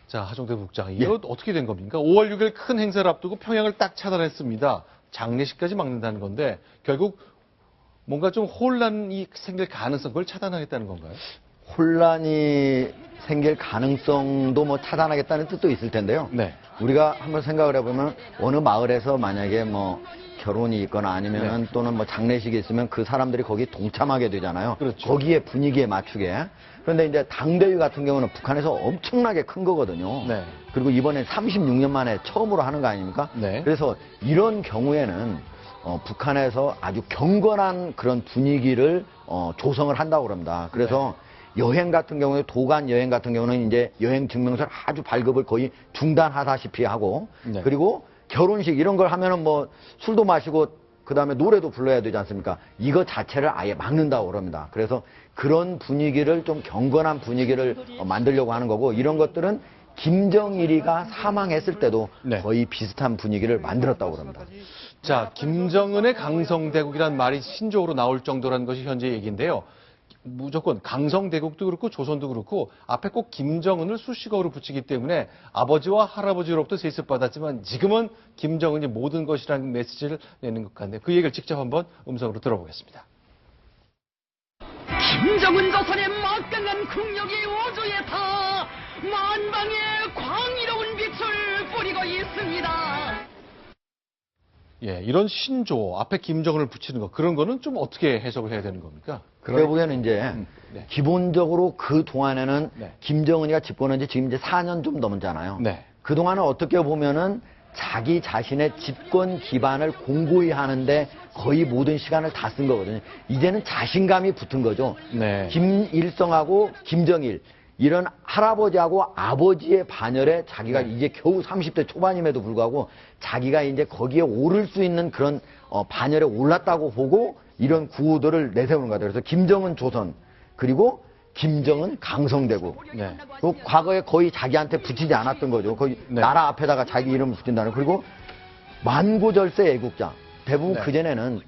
자, 하정대 국장, 이거 어떻게 된 겁니까? 5월 6일 큰 행사를 앞두고 평양을 딱 차단했습니다. 장례식까지 막는다는 건데 결국 뭔가 좀 혼란이 생길 가능성, 그걸 차단하겠다는 건가요? 혼란이 생길 가능성도 뭐 차단하겠다는 뜻도 있을 텐데요. 네. 우리가 한번 생각을 해보면 어느 마을에서 만약에 뭐 결혼이 있거나 아니면은 네. 또는 뭐 장례식이 있으면 그 사람들이 거기 동참하게 되잖아요. 그렇죠. 거기에 분위기에 맞추게. 그런데 이제 당대회 같은 경우는 북한에서 엄청나게 큰 거거든요. 네. 그리고 이번에 36년 만에 처음으로 하는 거 아닙니까? 네. 그래서 이런 경우에는 북한에서 아주 경건한 그런 분위기를 조성을 한다고 그럽니다. 그래서 여행 같은 경우에 도간 여행 같은 경우는 이제 여행 증명서를 아주 발급을 거의 중단하다시피 하고 네. 그리고 결혼식 이런 걸 하면은 뭐 술도 마시고 그다음에 노래도 불러야 되지 않습니까? 이거 자체를 아예 막는다고 그럽니다. 그래서 그런 분위기를 좀 경건한 분위기를 만들려고 하는 거고 이런 것들은 김정일이가 사망했을 때도 네. 거의 비슷한 분위기를 만들었다고 그럽니다. 자, 김정은의 강성대국이란 말이 신조어로 나올 정도라는 것이 현재 얘기인데요. 무조건 강성대국도 그렇고 조선도 그렇고 앞에 꼭 김정은을 수식어로 붙이기 때문에 아버지와 할아버지로부터 세습받았지만 지금은 김정은이 모든 것이라는 메시지를 내는 것 같네요. 그 얘기를 직접 한번 음성으로 들어보겠습니다. 김정은 조선의 막강한 국력이 우주에 타 만방의 광의로운 빛을 뿌리고 있습니다. 예, 이런 신조어 앞에 김정은을 붙이는 거 그런 거는 좀 어떻게 해석을 해야 되는 겁니까? 그래 보기에는 이제 네. 기본적으로 그 동안에는 네. 김정은이가 집권한 지 지금 이제 4년 좀 넘었잖아요. 네. 그 동안은 어떻게 보면은 자기 자신의 집권 기반을 공고히 하는데 거의 모든 시간을 다 쓴 거거든요. 이제는 자신감이 붙은 거죠. 네. 김일성하고 김정일 이런 할아버지하고 아버지의 반열에 자기가 네. 이제 겨우 30대 초반임에도 불구하고 자기가 이제 거기에 오를 수 있는 그런 반열에 올랐다고 보고 이런 구호들을 내세우는 것 같아요. 그래서 김정은 조선 그리고 김정은 강성대국. 네. 그 과거에 거의 자기한테 붙이지 않았던 거죠. 거의 네. 나라 앞에다가 자기 이름을 붙인다는. 그리고 만고절세 애국자. 대부분 네. 그전에는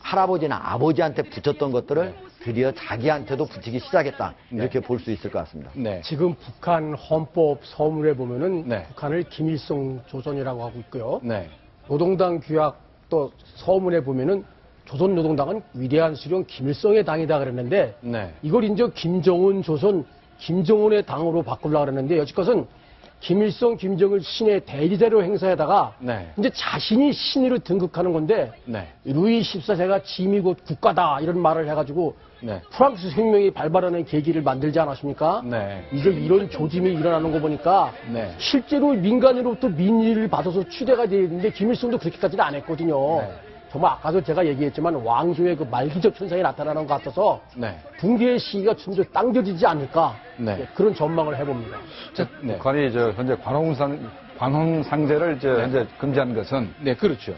할아버지나 아버지한테 붙였던 것들을 드디어 자기한테도 붙이기 시작했다. 이렇게 볼 수 있을 것 같습니다. 네. 지금 북한 헌법 서문에 보면은 네. 북한을 김일성 조선이라고 하고 있고요. 네. 노동당 규약 또 서문에 보면은 조선노동당은 위대한 수령 김일성의 당이다 그랬는데 네. 이걸 이제 김정은 조선 김정은의 당으로 바꾸려고 그랬는데 여지껏은 김일성 김정일 신의 대리자로 행사에다가 네. 이제 자신이 신으로 등극하는 건데 네. 루이 14세가 짐이 곧 국가다 이런 말을 해가지고 네. 프랑스 혁명이 발발하는 계기를 만들지 않았습니까? 네. 이제 이런 조짐이 일어나는 거 보니까 네. 실제로 민간으로부터 민의를 받아서 추대가 되어 있는데 김일성도 그렇게까지는 안 했거든요. 네. 정말 아까도 제가 얘기했지만 왕조의 그 말기적 현상이 나타나는 것 같아서 네. 붕괴의 시기가 좀 더 당겨지지 않을까 네. 예, 그런 전망을 해봅니다. 자, 네. 북한이 현재 관홍상제를 현재 금지한 것은 네, 그렇죠.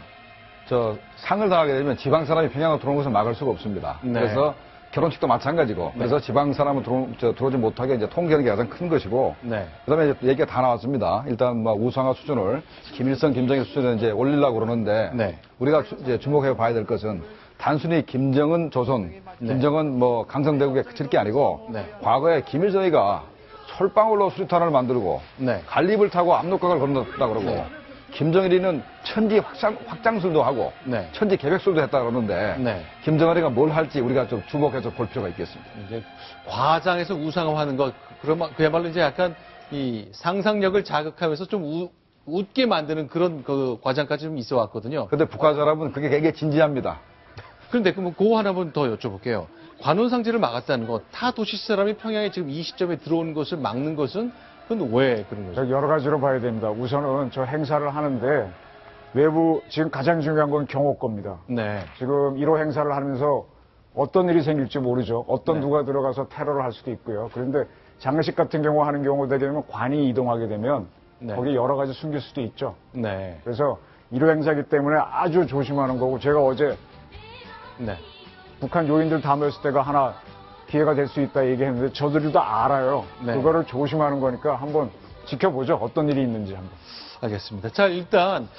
상을 당하게 되면 지방 사람이 평양으로 들어오는 것을 막을 수가 없습니다. 네. 그래서 결혼식도 마찬가지고 그래서 지방 사람은 들어오지 못하게 이제 통제하는 게 가장 큰 것이고 네. 그다음에 이제 얘기가 다 나왔습니다. 일단 뭐 우상화 수준을 김일성, 김정일 수준을 이제 올리려고 그러는데 네. 우리가 이제 주목해 봐야 될 것은 단순히 김정은 조선, 김정은 뭐 강성대국에 그칠 게 아니고 네. 과거에 김일성이가 솔방울로 수리탄을 만들고 네. 갈립을 타고 압록강을 건넜다 그러고 네. 김정일이는 천지 확장술도 하고 네. 천지 계백술도 했다 그러는데 네. 김정일이가 뭘 할지 우리가 좀 주목해서 볼 필요가 있겠습니다. 이제 과장해서 우상화하는 것, 그야말로 이제 약간 이 상상력을 자극하면서 좀 웃게 만드는 그런 그 과장까지 좀 있어 왔거든요. 그런데 북한 사람은 그게 되게 진지합니다. 그런데 그럼 그거 하나 더 여쭤볼게요. 관원상제를 막았다는 것, 타 도시 사람이 평양에 지금 이 시점에 들어오는 것을 막는 것은 그건 왜 그런 거죠? 여러 가지로 봐야 됩니다. 우선은 저 행사를 하는데 외부 지금 가장 중요한 건 경호권입니다. 네. 지금 1호 행사를 하면서 어떤 일이 생길지 모르죠. 어떤 네. 누가 들어가서 테러를 할 수도 있고요. 그런데 장례식 같은 경우 하는 경우 되게 되면 관이 이동하게 되면 네. 거기에 여러 가지 숨길 수도 있죠. 네. 그래서 1호 행사이기 때문에 아주 조심하는 거고 제가 어제 네. 북한 요인들 다 모였을 때가 하나 기회가 될 수 있다 얘기했는데 저들도 알아요. 네. 그거를 조심하는 거니까 한번 지켜보죠. 어떤 일이 있는지 한번. 알겠습니다. 자, 일단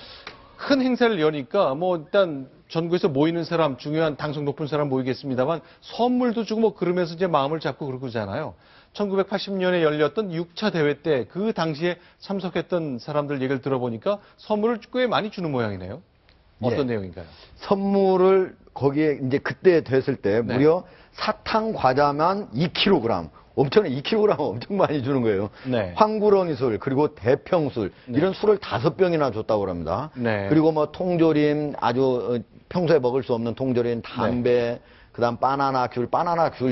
큰 행사를 여니까 뭐 일단 전국에서 모이는 사람, 중요한 당성 높은 사람 모이겠습니다만 선물도 주고 뭐 그러면서 이제 마음을 잡고 그러잖아요. 1980년에 열렸던 6차 대회 때 그 당시에 참석했던 사람들 얘기를 들어보니까 선물을 꽤 많이 주는 모양이네요. 어떤 예. 내용인가요? 선물을 거기에 이제 그때 됐을 때 네. 무려 사탕 과자만 2kg. 엄청나 2kg 엄청 많이 주는 거예요. 네. 황구렁이 술 그리고 대평술 이런 술을 5병이나 줬다고 합니다. 네. 그리고 뭐 통조림 아주 평소에 먹을 수 없는 통조림, 담배, 그다음 바나나 귤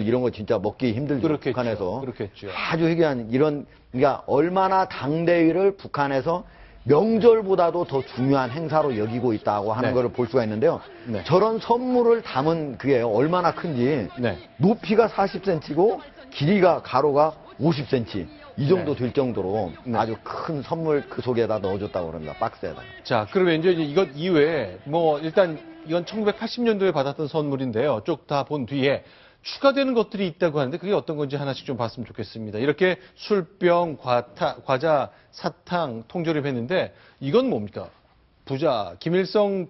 이런 거 진짜 먹기 힘들죠. 그렇겠죠. 북한에서 그렇겠죠. 아주 희귀한 이런 그러니까 얼마나 당대회를 북한에서 명절보다도 더 중요한 행사로 여기고 있다고 하는 네. 것을 볼 수가 있는데요. 네. 저런 선물을 담은 그게 얼마나 큰지 네. 높이가 40cm고 길이가 가로가 50cm 이 정도 네. 될 정도로 네. 아주 큰 선물 그 속에다 넣어줬다고 합니다. 박스에다. 자, 그러면 이제 이것 이외에 뭐 일단 이건 1980년도에 받았던 선물인데요. 쭉 다 본 뒤에 추가되는 것들이 있다고 하는데 그게 어떤 건지 하나씩 좀 봤으면 좋겠습니다. 이렇게 술병, 과자, 사탕, 통조림 했는데 이건 뭡니까? 부자, 김일성,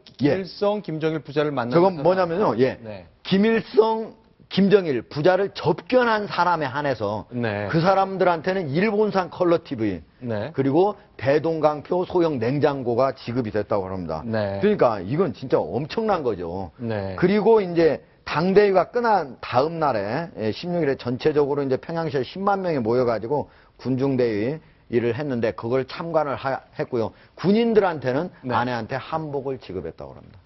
김정일 부자를 만나는 저건 사람. 뭐냐면요. 예. 네. 김일성, 김정일 부자를 접견한 사람에 한해서 네. 그 사람들한테는 일본산 컬러 TV 네. 그리고 대동강표 소형 냉장고가 지급이 됐다고 합니다. 네. 그러니까 이건 진짜 엄청난 거죠. 네. 그리고 이제 당대회가 끝난 다음 날에 16일에 전체적으로 이제 평양시에 10만 명이 모여가지고 군중대회 일을 했는데 그걸 참관을 했고요. 군인들한테는 네. 아내한테 한복을 지급했다고 합니다.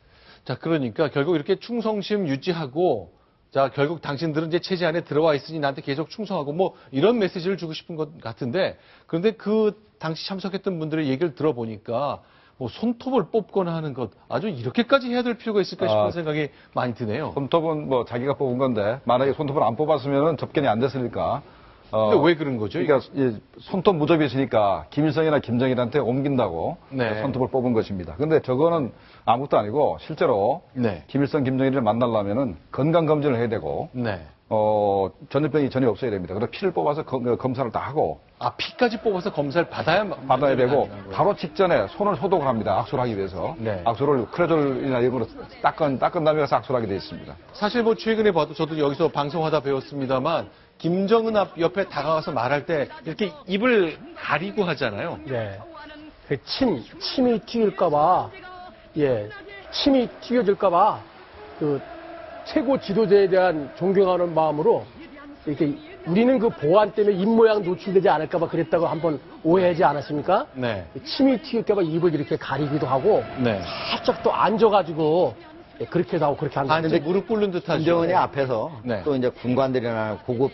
자, 그러니까 결국 이렇게 충성심 유지하고 자, 결국 당신들은 이제 체제 안에 들어와 있으니 나한테 계속 충성하고 뭐 이런 메시지를 주고 싶은 것 같은데 그런데 그 당시 참석했던 분들의 얘기를 들어보니까 뭐 손톱을 뽑거나 하는 것 아주 이렇게까지 해야 될 필요가 있을까 싶은 생각이 많이 드네요. 손톱은 뭐 자기가 뽑은 건데 만약에 손톱을 안 뽑았으면 접견이 안 됐으니까. 근데 왜 그런 거죠? 그러니까 이 손톱 무접이 있으니까 김일성이나 김정일한테 옮긴다고 네. 손톱을 뽑은 것입니다. 근데 저거는 아무것도 아니고 실제로 네. 김일성, 김정일을 만나려면은 건강 검진을 해야 되고 네. 전염병이 전혀 없어야 됩니다. 그래서 피를 뽑아서 검사를 다 하고 아, 피까지 뽑아서 검사를 받아야 되고 가능한 거예요? 바로 직전에 손을 소독을 합니다. 악수를 하기 위해서. 네. 악수를 크레졸이나 이런 걸로 닦은 다음에 가서 악수를 하게 되어 있습니다. 사실 뭐 최근에 봐도 저도 여기서 방송하다 배웠습니다만 김정은 앞 옆에 다가가서 말할 때 이렇게 입을 가리고 하잖아요. 네. 그 침이 튀길까봐, 예, 침이 튀겨질까봐, 그, 최고 지도자에 대한 존경하는 마음으로, 이렇게, 우리는 그 보안 때문에 입 모양 노출되지 않을까봐 그랬다고 한번 오해하지 않았습니까? 네. 침이 튀길까봐 입을 이렇게 가리기도 하고, 네. 살짝 또 앉아가지고, 예, 그렇게도 하고 그렇게 한다. 반지 무릎 꿇는 듯 하죠. 김정은이 앞에서 네. 또 이제 군관들이나 고급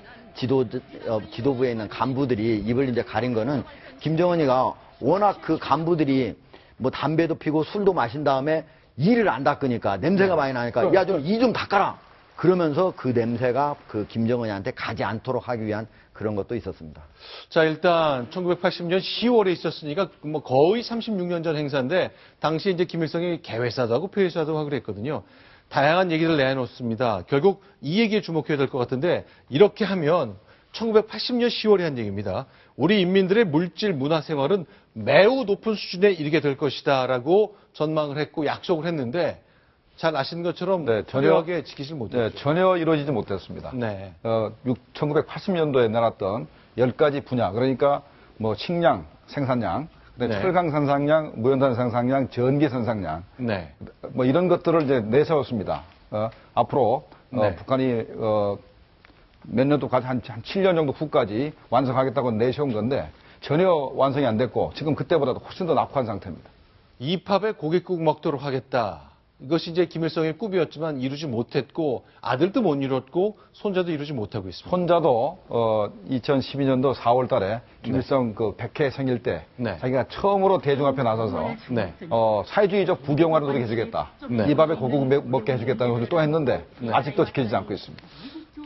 지도부에 있는 간부들이 입을 이제 가린 거는 김정은이가 워낙 그 간부들이 뭐 담배도 피고 술도 마신 다음에 이를 안 닦으니까 냄새가 많이 나니까 야 좀 이 좀 닦아라 그러면서 그 냄새가 그 김정은이한테 가지 않도록 하기 위한 그런 것도 있었습니다. 자, 일단 1980년 10월에 있었으니까 뭐 거의 36년 전 행사인데 당시 이제 김일성이 개회사도 하고 폐회사도 하고 그랬거든요. 다양한 얘기를 내놓습니다. 결국 이 얘기에 주목해야 될 것 같은데 이렇게 하면 1980년 10월에 한 얘기입니다. 우리 인민들의 물질 문화 생활은 매우 높은 수준에 이르게 될 것이다라고 전망을 했고 약속을 했는데 잘 아시는 것처럼 네, 전혀하게 지키질 못했죠. 네, 전혀 이루어지지 못했습니다. 네. 1980년도에 내놨던 10가지 분야, 그러니까 뭐 식량, 생산량, 네. 철강 생산량, 무연탄 생산량, 전기 생산량, 네. 뭐 이런 것들을 이제 내세웠습니다. 앞으로 네. 북한이 몇 년도까지 한 7년 정도 후까지 완성하겠다고 내세운 건데 전혀 완성이 안 됐고 지금 그때보다도 훨씬 더 낙후한 상태입니다. 이팝에 고깃국 먹도록 하겠다. 이것이 이제 김일성의 꿈이었지만 이루지 못했고 아들도 못 이뤘고 손자도 이루지 못하고 있습니다. 손자도 2012년도 4월 달에 김일성 그 100회 생일 때 네. 자기가 처음으로 대중 앞에 나서서 네. 사회주의적 부경화를 노리게 해주겠다. 네. 이 밥에 고국 먹게 해주겠다는 것을 또 했는데 네. 아직도 지켜지지 않고 있습니다.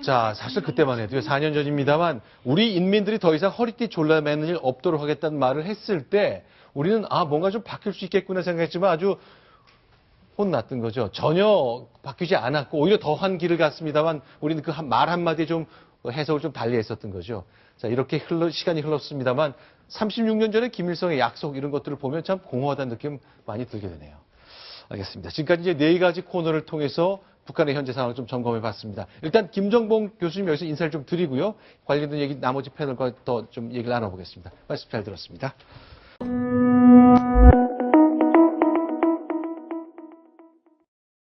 자, 사실 그때만 해도요, 4년 전입니다만, 우리 인민들이 더 이상 허리띠 졸라매는 일 없도록 하겠다는 말을 했을 때, 우리는, 뭔가 좀 바뀔 수 있겠구나 생각했지만 아주 혼났던 거죠. 전혀 바뀌지 않았고, 오히려 더한 길을 갔습니다만, 우리는 그 말 한마디에 좀 해석을 좀 달리 했었던 거죠. 자, 이렇게 시간이 흘렀습니다만, 36년 전에 김일성의 약속 이런 것들을 보면 참 공허하다는 느낌 많이 들게 되네요. 알겠습니다. 지금까지 이제 4가지 코너를 통해서 북한의 현재 상황을 좀 점검해 봤습니다. 일단 김정봉 교수님 여기서 인사를 좀 드리고요. 관련된 얘기 나머지 패널과 더 좀 얘기를 나눠보겠습니다. 말씀 잘 들었습니다.